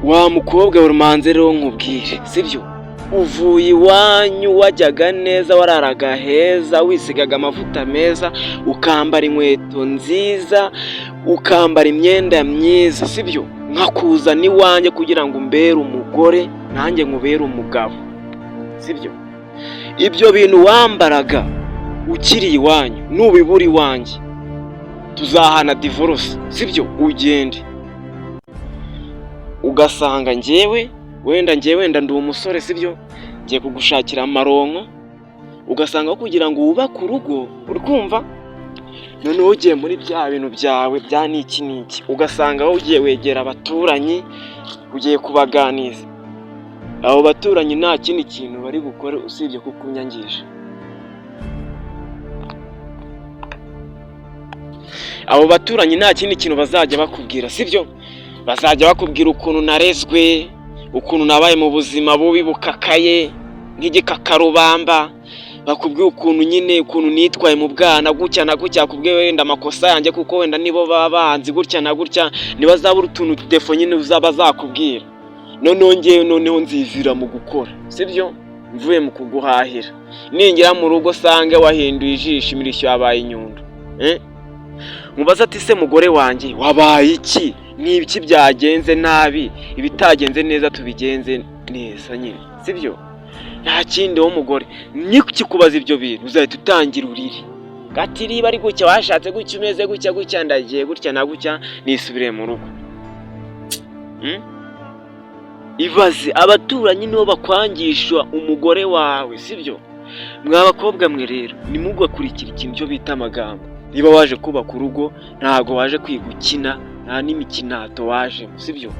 Wa mukobwa urumanze rero nkubwire, sibyo? Uvuye iwanyu wajyaga neza, wararaga heza, wisigaga amavuta meza, ukambara inkweto nziza, ukambara imyenda myiza, sibyo? Nkakuzana iwanjye kugira ngo umbere umugore, nanjye nkubere umugabo, sibyo? Ibyo bintu wambaraga ukiri iwanyu nubibura iwanjye tuzahana divorce, sibyo? Ugende ugasanga njyewe wenda ndi umusore, sibyo? Ngiye kugushakira amaronko, ugasanga aho kugira ngo wubake urugo, uri kumva? Noneho ugiye muri bya bintu byawe bya niki, ugasanga aho ugiye wegera abaturanyi, ugiye kubaganiza. Abo baturanyi nta kindi kintu bari gukore usibye kukunyangisha. Abo baturanyi nta kindi kintu bazajya bakubwira, sibyo? Bazajya bakubwira ukuntu narezwe, ukuntu nabaye mu buzima bubi bukakaye nk'igikakarubamba, bakubwira ukuntu nitwaye mu bwana gutya na gutya, kubwiye wenda amakosa yanjye kuko wenda nibo baba banzi gutya na gutya, ntibazabura utuntu defo nyine uzaba zakubwira. Noneho nzivira mu gukora, sibyo? Mvuye mu kuguhahira, ningera mu rugo sange wahinduye ijisho, imirishyo yabaye inyundo. Mubaza ati se mugore wanjye wabaye iki? N'ibiki byagenze nabi, ibitagenze neza tubigenze neza nyine, sibyo? Nta kindi wo mugore, nikikubaza ibyo bintu uzahita utangira uriri. Gati riba ari gutya, washatse gutya, umeze gutya, ndagiye gutya na gutya, nisubire mu rugo. Ibaze abaturanyi nibo bakwangisha umugore wawe, sibyo? Mwa bakobwa mwe rero nimugakurikira ikintu cyo bita amagambo. Niba waje kubaka urugo ntago waje kwigukina, nta n'imikinato waje, sibyo?